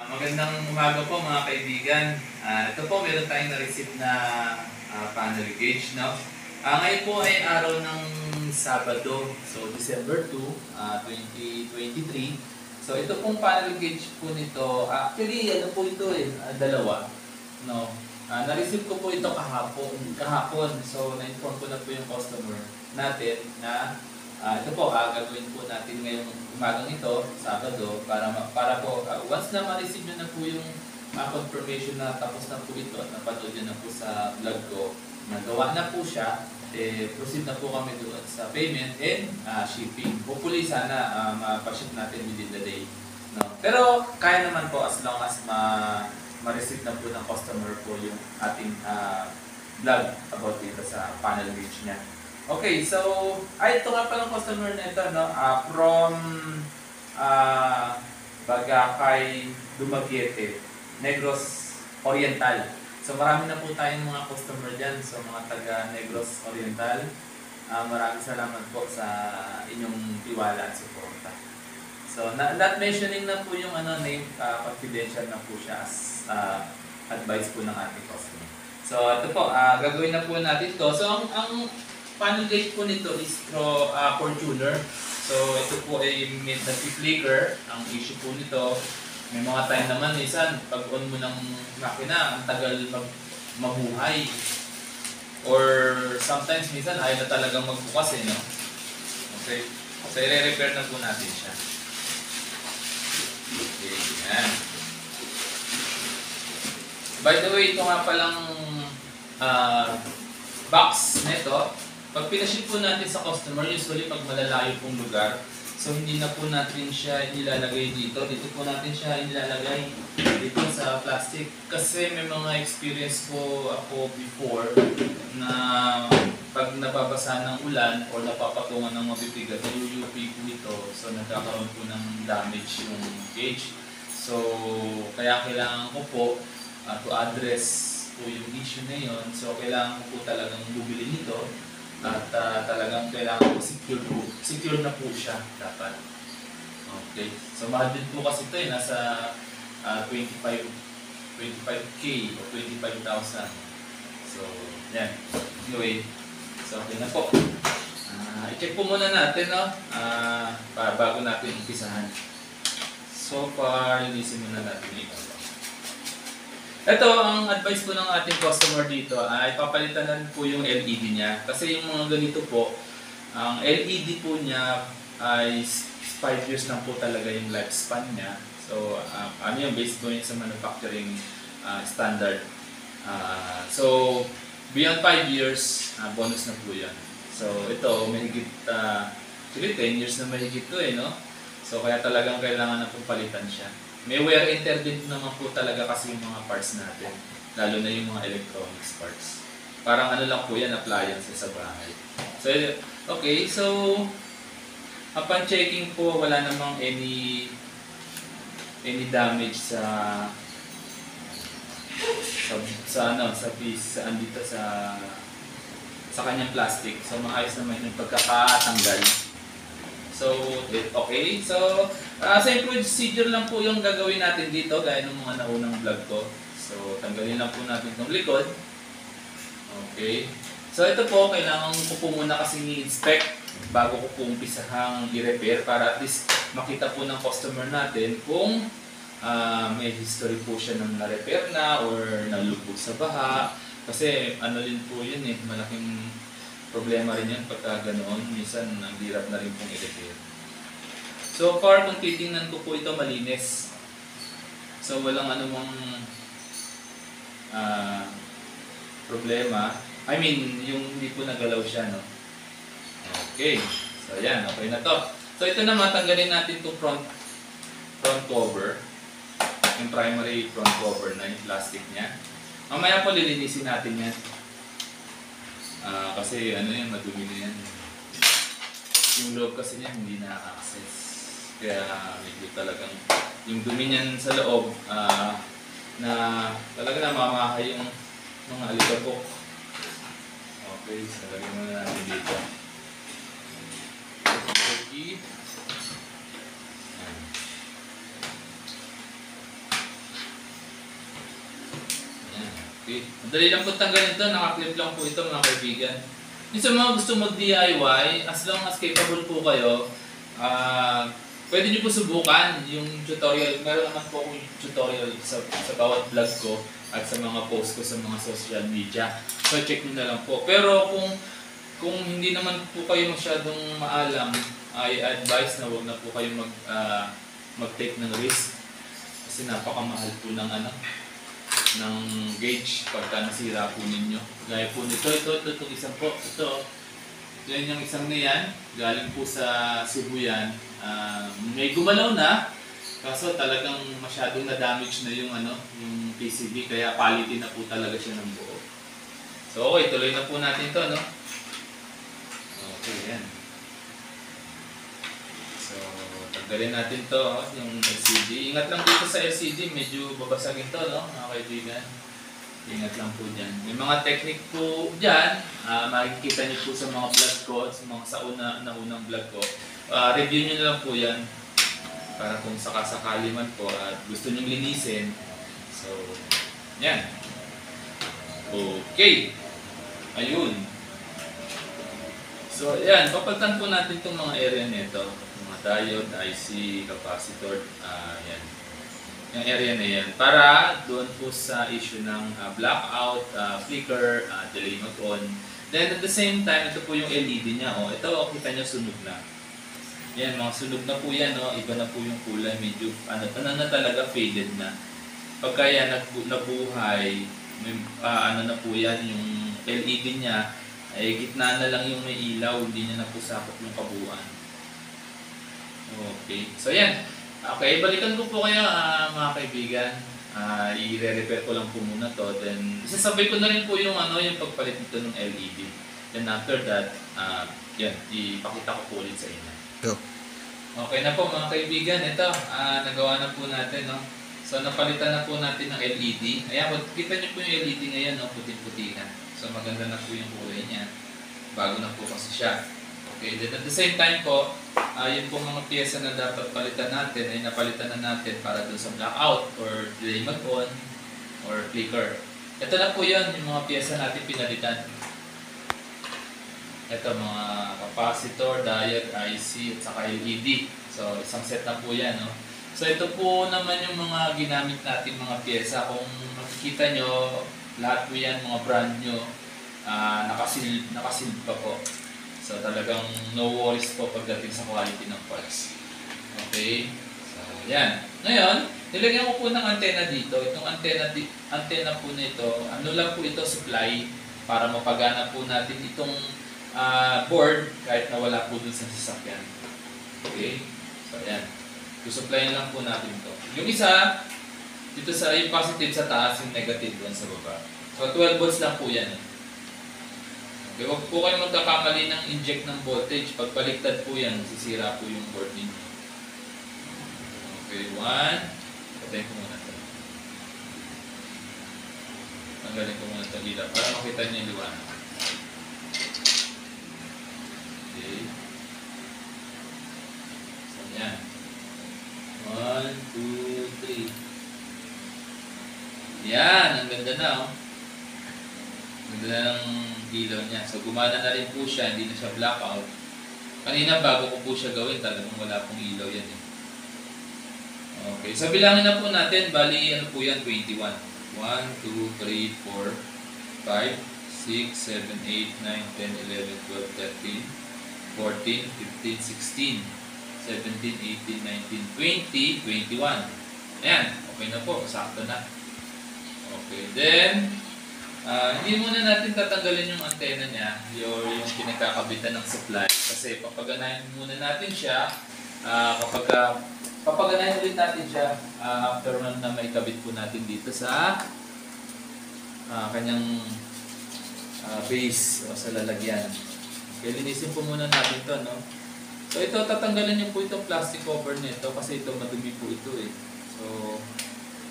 Magandang umaga po mga kaibigan. Ito po meron tayong na-receive na panel gauge. No? Ngayon po ay araw ng Sabado, so December 2, 2023. So ito pong panel gauge po nito, actually ano po ito dalawa. No? Na-receive ko po ito kahapon. So na-inform ko na po yung customer natin na ito po, gagawin po natin ngayong umagang ito, Sabado, para po, once na ma-receive nyo na po yung confirmation na tapos na po ito at napanood nyo na po sa vlog ko, nagawa na po siya, proceed na po kami doon sa payment and shipping. Hopefully sana mapaship natin within the day. No? Pero kaya naman po as long as ma-receive na po ng customer po yung ating vlog about dito sa panel gauge niya. Okay, so, ito nga palang customer na ito, no? From Bagakay, Dumaguete, Negros Oriental. So, marami na po tayong mga customer dyan. So, mga taga Negros Oriental, maraming salamat po sa inyong tiwala at suporta. So, not mentioning na po yung name, confidential na po siya as advice po ng ating customer. So, ito po, gagawin na po natin ito. So, ang panel gauge po nito is Fortuner. So ito po ay may nag-flicker. Ang issue po nito, may mga time naman minsan pag on mo ng makina, ang tagal mabuhay. Or sometimes minsan ayaw na talagang magbukas no? Okay. So i-repair na po natin siya. Okay, yan. By the way, ito nga palang box nito. Pag pinaship po natin sa customer, usually pag malalayo pong lugar, so hindi na po natin siya inilalagay dito. Dito po natin siya inilalagay dito sa plastic. Kasi may mga experience po ako before na pag nababasa ng ulan o napapatungan ng mabibigat, UUP po ito. So nagkakaroon po ng damage yung gauge. So kaya kailangan ko po to address po yung issue na yun. So kailangan ko po talagang bumili nito. At talagang kailangan po secure na po siya dapat. Okay. So mahal din po kasi ito nasa 25K o 25,000. So yan. Anyway, so okay na po. I-check po muna natin bago natin umpisahan. So far, linisin muna natin ito. Ito, ang advice po ng ating customer dito ay papalitan na po yung LED niya. Kasi yung mga ganito po, ang LED po niya ay 5 years lang po talaga yung lifespan niya. So, ano yung based po sa manufacturing standard. So, beyond 5 years, bonus na po yan. So, ito, mahigit, actually 10 years na mahigit ito no? So, kaya talagang kailangan na po palitan siya. May wear and tear din naman po talaga kasi yung mga parts natin. Lalo na yung mga electronics parts. Parang ano lang po yan, appliances sa bahay. So, okay. So, upon checking po, wala namang any damage sa piece, andito sa kanyang plastic. So, maayos naman yung pagkakatanggal. So, okay. So, same procedure lang po yung gagawin natin dito gaya ng mga naunang vlog ko. So, tanggalin lang po natin itong likod. Okay. So, ito po, kailangan ko po muna kasi i-inspect bago ko po umpisahang i-repair para at least makita po ng customer natin kung may history po siya ng na-repair na or nalubog sa baha. Kasi ano din po yun malaking problema rin yan pagka ganoon, minsan ang hirap na rin pong i-repair. So far, kung titingnan ko po ito malinis. So walang anumang problema. I mean, yung hindi po nagalaw siya, no? Okay. So yan, okay na to. So ito naman, tanggalin natin itong front cover. Yung primary front cover na yung plastic niya. Mamaya po lilinisin natin yan. Kasi madumi na yan. Yung loob kasi niya hindi na-access. Kaya medyo talagang yung dumi niyan sa loob na talaga namamahay yung mga alikabok. Okay, so lagyan muna natin dito. Okay. Okay. Madali lang po tanggalin ito. Nakaklip lang po ito mga kaibigan. Yung sa mga gusto mag-DIY, as long as capable po kayo, pwede nyo po subukan yung tutorial. Meron naman po akong tutorial sa bawat vlog ko at sa mga post ko sa mga social media. So check nyo na lang po. Pero kung hindi naman po kayo masyadong maalam, I advise na wag na po kayo mag-take ng risk. Kasi napakamahal po ng gauge pagka nasira po ninyo. Gaya po nito, itong isang po, ito. Yan yung isang na yan, galing po sa Cebu yan. May gumalaw na, kaso talagang masyadong na-damage na yung PCB, kaya palitin na po talaga siya ng buo. So okay, tuloy na po natin ito, no? Okay, yan. So, tanggalin natin to, yung LCD. Ingat lang dito sa LCD, medyo babasagin to, no, mga kaibigan. Ingat lang po dyan. May mga technique po dyan, makikita niyo po sa mga vlog ko, sa unang vlog ko. Review niyo na lang po yan, para kung sakasakali man po at gusto niyo linisin. So, yan. Okay. Ayun. So, yan. Papalitan po natin itong mga area nito. Diode, IC, capacitor, yan. Yung area na yan. Para doon po sa issue ng blackout, flicker, delay mag-on. Then at the same time, ito po yung LED niya. Oh. Ito, kita nyo, sunog na. Yan, mga sunog na po yan. Oh. Iba na po yung kulay. Medyo, na talaga, faded na. Pagka yan, nabuhay, may, na po yan, yung LED niya, ay gitna na lang yung may ilaw. Hindi niya na po sakop yung kabuuan. Okay. So yan. Okay, balikan ko po kayo mga kaibigan. I-repair ko lang po muna to. Then, isasabay ko na rin po yung yung pagpalit nito ng LED. Then after that, yan, ipakita ko po ulit sa inyo. Go. Okay na po mga kaibigan. Ito, nagawa na po natin, no? So, napalitan na po natin ng LED. Ayan, kita nyo po yung LED ngayon, no? Puti-puti na. So, maganda na po yung kulay niya. Bago na po kasi siya. Okay, then at the same time po, yun pong mga piyesa na dapat palitan natin ay napalitan na natin para dun sa blackout or delay mag-on or flicker. Ito na po yun, yung mga piyesa natin pinalitan. Ito mga capacitor, diode, IC, at saka LED. So isang set na po yan. No? So ito po naman yung mga ginamit natin mga piyesa. Kung makikita nyo, lahat po yan mga brand nyo, nakasil pa po. So talagang no worries po pagdating sa quality ng parts. Okay? So yan. Ngayon, nilagyan ko po ng antena dito. Itong antena po nito, ano lang po ito, supply para mapagana po natin itong board kahit na wala po dun sa sasakyan. Okay? So yan. Susuplayin lang po natin ito. Yung isa, dito sa yung positive sa taas, yung negative doon sa baba. So 12 volts lang po yan. Okay, huwag po kayo magkakamali ng inject ng voltage. Pag baliktad po yan, sisira po yung board ninyo. Okay, 1. Patayin ko muna ito. Tanggalin ko muna ito dito para makita niyo yung liwanag. Okay. So, yan. 1, 2, 3. Yan, ang ganda na, oh. Ang ganda na ng ilaw niya. So gumana na rin po siya, hindi na siya blackout. Kanina bago ko po siya gawin, talagang wala pong ilaw yan eh. Okay, so bilangin na po natin, bali ano po yan, 21. 1, 2, 3, 4, 5, 6, 7, 8, 9, 10, 11, 12, 13, 14, 15, 16, 17, 18, 19, 20, 21. Ayan, okay na po, sakto na. Okay, then hindi muna natin tatanggalin yung antena niya, yung pinagkakabitan ng supply. Kasi papaganahin muna natin siya, papaganahin ulit natin siya after na may kabit po natin dito sa kanyang base o sa lalagyan. Okay, linisin po muna natin ito, no? So ito, tatanggalin niyo po itong plastic cover nito kasi ito madumi po ito eh. So,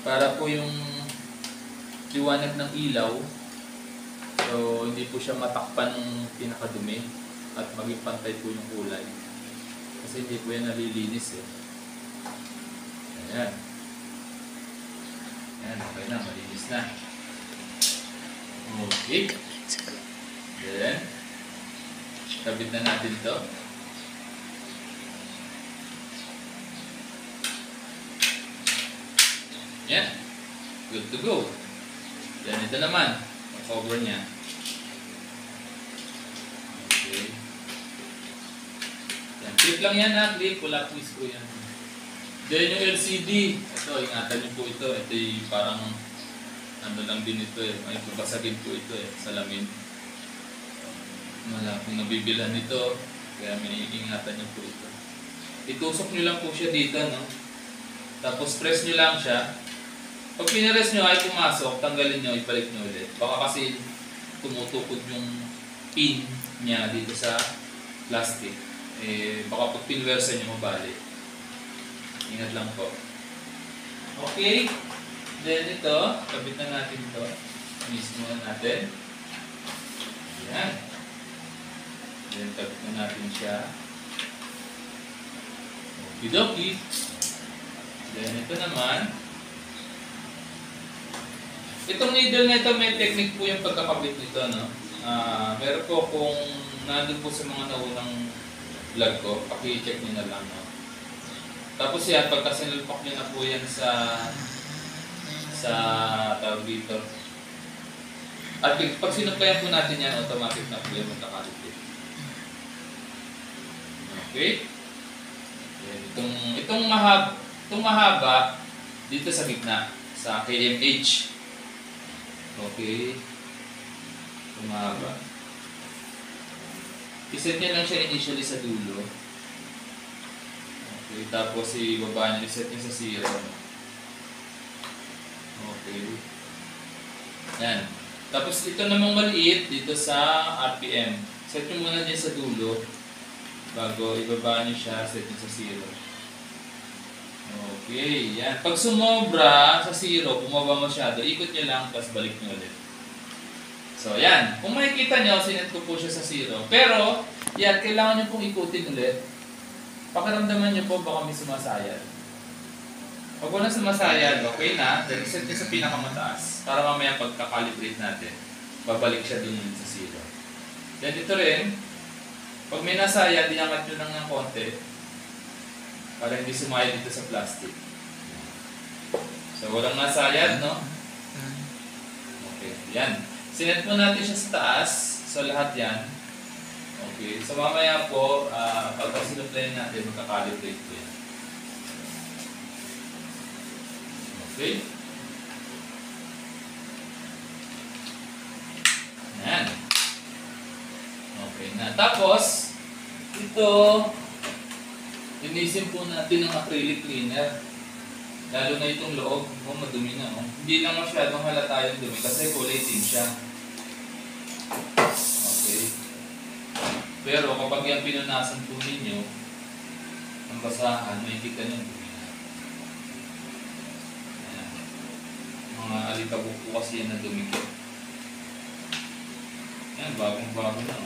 para po yung liwanag ng ilaw, so hindi po siya matakpan ng pinakadumi at maging pantay po yung kulay. Kasi hindi po yan nalilinis eh. Ayan. Ayan, okay na, malinis na. Okay. Then, kabit na natin to. Yan. Good to go. Then, ito naman. Cover niya. Okay. Yan. Clip lang yan ha. Clip. Wala po screw yan. Then, yung LCD. Ito, ingatan niyo po ito. Ito yung parang ano lang din ito eh. May babasagin po ito eh. Salamin. Wala pong nabibilan nito. Kaya may ingatan niyo po ito. Itusok niyo lang po siya dito, no? Tapos press niyo lang siya. Pag pinarest nyo ay pumasok, tanggalin nyo, ibalik nyo ulit. Baka kasi tumutukod yung pin niya dito sa plastic. Baka pag pinwersa nyo mabalik. Ingat lang po. Okay. Then ito, kabit na natin ito. Mismo natin. Ayan. Then kabit na natin siya. Okidoki. Then ito naman. Itong needle na ito, may technique po yung pagkakabit nito, no? Meron po kung nandun po sa mga naunang vlog ko, paki-check nyo na lang, no? Tapos yan, pagka sinulpak nyo na po yan sa tawag dito. At pag sinuplayan po natin yan, automatic na po yan magkakalipit. Okay? Itong mahaba dito sa gitna, sa KMH. Okay. Tumaba. Iset niya lang siya initially sa dulo. Okay. Tapos ibaba niya. Iset niya sa 0. Okay. Yan. Tapos ito namang maliit dito sa RPM. Set niyo muna niya sa dulo. Bago ibaba niyo siya, set niyo sa 0. Okay, yan. Pag sumobra sa 0, bumaba masyado, ikot nyo lang, tapos balik nyo ulit. So, yan. Kung makikita nyo, sinet ko po siya sa 0. Pero, yan, kailangan nyo pong ikutin ulit. Pakiramdaman nyo po, baka may sumasayad. Pag walang sumasayad, okay na. Then, set nyo sa pinakamataas. Para mamaya pagka-calibrate natin, babalik siya dun sa 0. Then, ito rin. Pag may nasayad, diangat nyo lang ng konti. Para hindi sumaya dito sa plastic. So, walang nasayad, no? Okay, yan. Sinet mo natin siya sa taas. So, lahat yan. Okay, so mamaya po, pagka sinuplayan natin, magkakalibrate po yan. Okay? Yan. Okay na. Tapos, ito, linisin po natin ng acrylic cleaner. Lalo na itong loob. Madumi na. Hindi lang masyadong halata yung dumi kasi kulay tin siya. Okay. Pero kapag yan pinunasan po ninyo, ang basahan, makikita nyo dumi na. Ayan. Mga alikabok po kasi yan na dumikit. Ayan, bagong-bago na.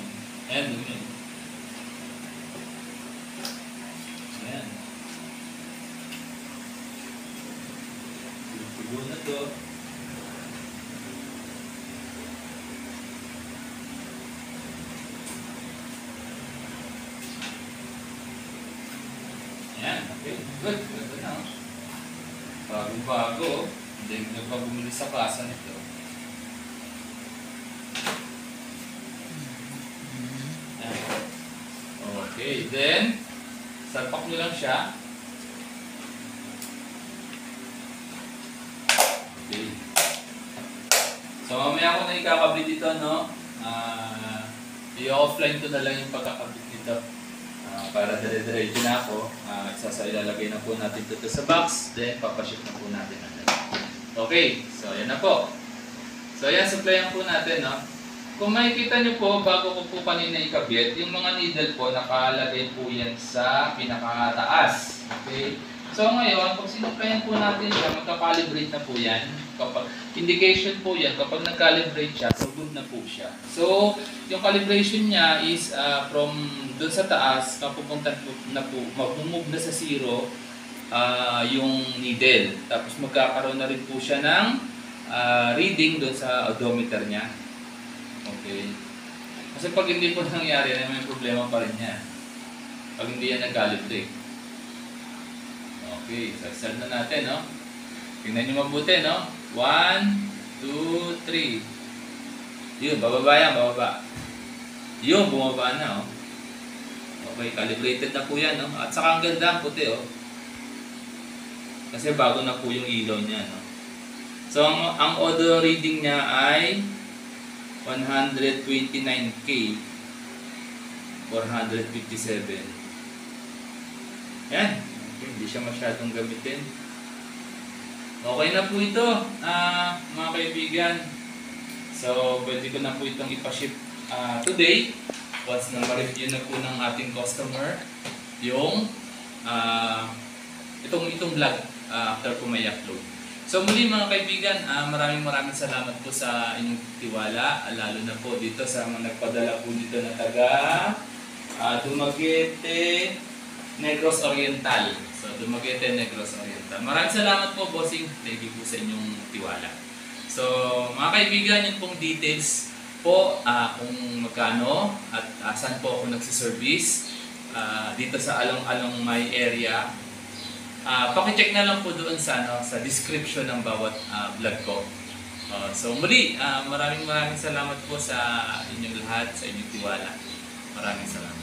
Ayan, dumi. Ayan. Tugo na to. Ayan, okay. Good. Good na. Bagong-bago. Hindi na pa bumili sa kasa nito. Ayan. Okay, then salpak nyo lang siya. Okay. So mamaya ko na ikakabit ito, no? I-offline ko na lang yung pagkakabit nito. Para dire-diretso na ako. Ilalagay na po natin ito sa box. Then papaship na po natin. Okay, so yan na po. So yan, supplyan po natin, no? Kung makikita nyo po, bago ko po kanina ikabit, yung mga needle po, nakalagay po yan sa pinakataas. Okay? So ngayon, pag sinuplayan po natin siya, magka-calibrate na po yan. Kapag, indication po yan, kapag nag-calibrate siya, so good na po siya. So, yung calibration niya is from dun sa taas, mapupunta na po, mag-move na sa 0 yung needle. Tapos magkakaroon na rin po siya ng reading dun sa odometer niya. Okay. Kasi pag hindi po nangyari, may problema pa rin yan. Pag hindi yan nag-calibrate. Okay, so start na natin, no? Tingnan nyo mabuti, no? 1, 2, 3. Yun, bababa yan, bababa. Yun, bumaba na, oh. Okay, calibrated na po yan, no? At saka ang ganda, ang puti, oh. Kasi bago na po yung ilaw niya, no? So, ang auto reading niya ay 129K 457. Yan. Okay, hindi siya masyadong gamitin. Okay na po ito, mga kaibigan. So, pwede ko na po itong ipaship today. Once na ma-review na po ng ating customer yung itong vlog after po may upload. So muli mga kaibigan, maraming salamat po sa inyong tiwala, lalo na po dito sa mga nagpadala po dito na taga Dumaguete, Negros Oriental. So Dumaguete, Negros Oriental. Maraming salamat po, bossing. Thank you po sa inyong tiwala. So mga kaibigan, yung pong details po kung magkano at saan po ako nagsiservice dito sa Along-Along my area. Paki-check na lang po doon sa description ng bawat vlog ko. So muli, maraming salamat po sa inyong lahat, sa inyong tiwala. Maraming salamat.